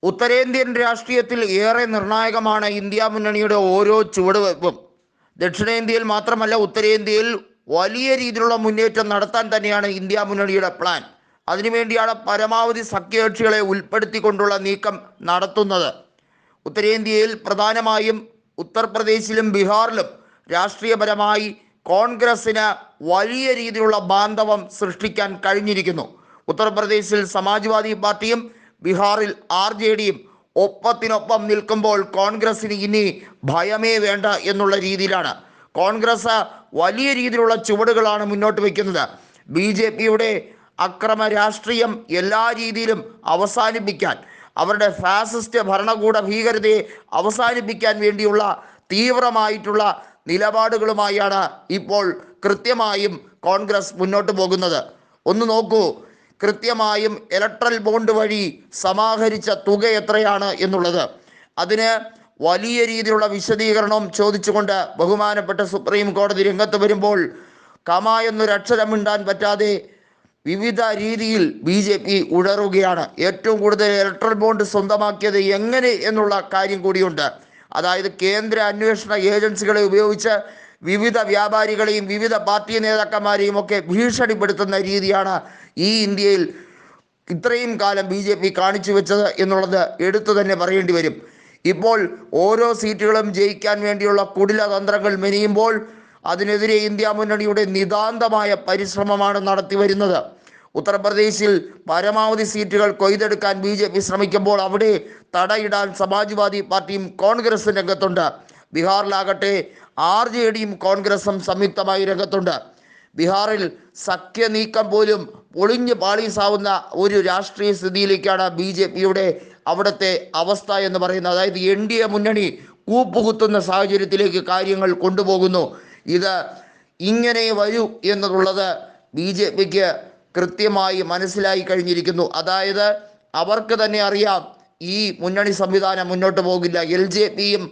ഉത്തരേന്ത്യൻ രാഷ്ട്രീയത്തിൽ ഏറെ നിർണായകമാണ് ഇന്ത്യ മുന്നണിയുടെ ഓരോ ചുവടുവയ്പും. ദക്ഷിണേന്ത്യയിൽ മാത്രമല്ല, ഉത്തരേന്ത്യയിൽ വലിയ രീതിയിലുള്ള മുന്നേറ്റം നടത്താൻ തന്നെയാണ് ഇന്ത്യ മുന്നണിയുടെ പ്ലാൻ. അതിനുവേണ്ടിയാണ് പരമാവധി സഖ്യകക്ഷികളെ ഉൾപ്പെടുത്തിക്കൊണ്ടുള്ള നീക്കം നടത്തുന്നത്. ഉത്തരേന്ത്യയിൽ പ്രധാനമായും ഉത്തർപ്രദേശിലും ബീഹാറിലും രാഷ്ട്രീയപരമായി കോൺഗ്രസിന് വലിയ രീതിയിലുള്ള ബാന്ധവം സൃഷ്ടിക്കാൻ കഴിഞ്ഞിരിക്കുന്നു. ഉത്തർപ്രദേശിൽ സമാജ്വാദി പാർട്ടിയും ബീഹാറിൽ RJDയും ഒപ്പത്തിനൊപ്പം നിൽക്കുമ്പോൾ കോൺഗ്രസിന് ഇനി ഭയമേ വേണ്ട എന്നുള്ള രീതിയിലാണ്. കോൺഗ്രസ് വലിയ രീതിയിലുള്ള ചുവടുകളാണ് മുന്നോട്ട് വയ്ക്കുന്നത്. BJPയുടെ അക്രമ രാഷ്ട്രീയം എല്ലാ രീതിയിലും അവസാനിപ്പിക്കാൻ, അവരുടെ ഫാസിസ്റ്റ് ഭരണകൂട ഭീകരതയെ അവസാനിപ്പിക്കാൻ വേണ്ടിയുള്ള തീവ്രമായിട്ടുള്ള നിലപാടുകളുമായാണ് ഇപ്പോൾ കൃത്യമായും കോൺഗ്രസ് മുന്നോട്ട് പോകുന്നത്. ഒന്ന് നോക്കൂ, കൃത്യമായും ഇലക്ട്രൽ ബോണ്ട് വഴി സമാഹരിച്ച തുക എത്രയാണ് എന്നുള്ളത്. അതിന് വലിയ രീതിയിലുള്ള വിശദീകരണം ചോദിച്ചുകൊണ്ട് ബഹുമാനപ്പെട്ട സുപ്രീം കോടതി രംഗത്ത് വരുമ്പോൾ കമ എന്നൊരക്ഷരം മിണ്ടാൻ പറ്റാതെ വിവിധ രീതിയിൽ BJP ഉഴറുകയാണ്. ഏറ്റവും കൂടുതൽ ഇലക്ട്രൽ ബോണ്ട് സ്വന്തമാക്കിയത് എങ്ങനെ എന്നുള്ള കാര്യം കൂടിയുണ്ട്. അതായത് കേന്ദ്ര അന്വേഷണ ഏജൻസികളെ ഉപയോഗിച്ച് വിവിധ വ്യാപാരികളെയും വിവിധ പാർട്ടി നേതാക്കന്മാരെയും ഒക്കെ ഭീഷണിപ്പെടുത്തുന്ന രീതിയാണ് ഈ ഇന്ത്യയിൽ ഇത്രയും കാലം BJP കാണിച്ചു വെച്ചത് എന്നുള്ളത് എടുത്തു തന്നെ പറയേണ്ടി വരും. ഇപ്പോൾ ഓരോ സീറ്റുകളും ജയിക്കാൻ വേണ്ടിയുള്ള കുടിലതന്ത്രങ്ങൾ മെനയുമ്പോൾ അതിനെതിരെ ഇന്ത്യ മുന്നണിയുടെ നിതാന്തമായ പരിശ്രമമാണ് നടത്തി വരുന്നത്. ഉത്തർപ്രദേശിൽ പരമാവധി സീറ്റുകൾ കൊയ്തെടുക്കാൻ BJP ശ്രമിക്കുമ്പോൾ അവിടെ തടയിടാൻ സമാജ്വാദി പാർട്ടിയും കോൺഗ്രസും രംഗത്തുണ്ട്. ബീഹാറിലാകട്ടെ RJDയും കോൺഗ്രസും സംയുക്തമായി രംഗത്തുണ്ട്. ബീഹാറിൽ സഖ്യ നീക്കം പോലും പൊളിഞ്ഞ് പാളീസാവുന്ന ഒരു രാഷ്ട്രീയ സ്ഥിതിയിലേക്കാണ് BJPയുടെ അവിടുത്തെ അവസ്ഥ എന്ന് പറയുന്നത്. അതായത് NDA മുന്നണി കൂപ്പുകുത്തുന്ന സാഹചര്യത്തിലേക്ക് കാര്യങ്ങൾ കൊണ്ടുപോകുന്നു. ഇത് ഇങ്ങനെ വരൂ എന്നുള്ളത് BJPക്ക് കൃത്യമായി മനസ്സിലായി കഴിഞ്ഞിരിക്കുന്നു. അതായത് അവർക്ക് തന്നെ അറിയാം ഈ മുന്നണി സംവിധാനം മുന്നോട്ട് പോകില്ല. LJPയും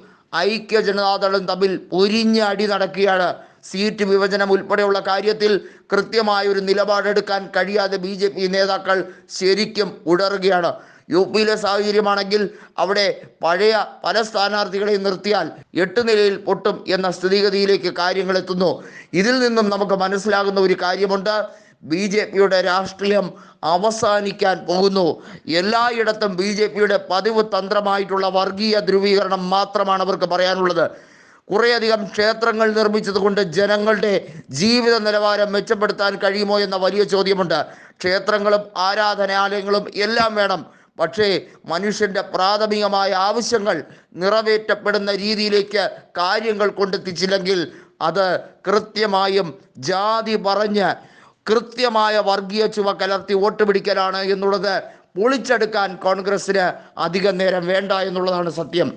ഐക്യ ജനതാദളും തമ്മിൽ പൊരിഞ്ഞ അടി നടക്കുകയാണ്. സീറ്റ് വിഭജനം ഉൾപ്പെടെയുള്ള കാര്യത്തിൽ കൃത്യമായ ഒരു നിലപാടെടുക്കാൻ കഴിയാതെ BJP നേതാക്കൾ ശരിക്കും ഉടറുകയാണ്. UPയിലെ സാഹചര്യമാണെങ്കിൽ അവിടെ പഴയ പല സ്ഥാനാർത്ഥികളെയും നിർത്തിയാൽ 8 നിലയിൽ പൊട്ടും എന്ന സ്ഥിതിഗതിയിലേക്ക് കാര്യങ്ങൾ എത്തുന്നു. ഇതിൽ നിന്നും നമുക്ക് മനസ്സിലാകുന്ന ഒരു കാര്യമുണ്ട്, BJPയുടെ രാഷ്ട്രീയം അവസാനിക്കാൻ പോകുന്നു. എല്ലായിടത്തും BJPയുടെ പതിവ് തന്ത്രമായിട്ടുള്ള വർഗീയ ധ്രുവീകരണം മാത്രമാണ് അവർക്ക് പറയാനുള്ളത്. കുറേയധികം ക്ഷേത്രങ്ങൾ നിർമ്മിച്ചത് കൊണ്ട് ജനങ്ങളുടെ ജീവിത നിലവാരം മെച്ചപ്പെടുത്താൻ കഴിയുമോ എന്ന വലിയ ചോദ്യമുണ്ട്. ക്ഷേത്രങ്ങളും ആരാധനാലയങ്ങളും എല്ലാം വേണം, പക്ഷേ മനുഷ്യൻ്റെ പ്രാഥമികമായ ആവശ്യങ്ങൾ നിറവേറ്റപ്പെടുന്ന രീതിയിലേക്ക് കാര്യങ്ങൾ കൊണ്ടെത്തിച്ചില്ലെങ്കിൽ അത് കൃത്യമായും ജാതി പറഞ്ഞ് കൃത്യമായ വർഗീയ ചുവ കലർത്തി വോട്ട് പിടിക്കലാണ് എന്നുള്ളത് പൊളിച്ചെടുക്കാൻ കോൺഗ്രസ്സിന് അധികം നേരം വേണ്ട എന്നുള്ളതാണ് സത്യം.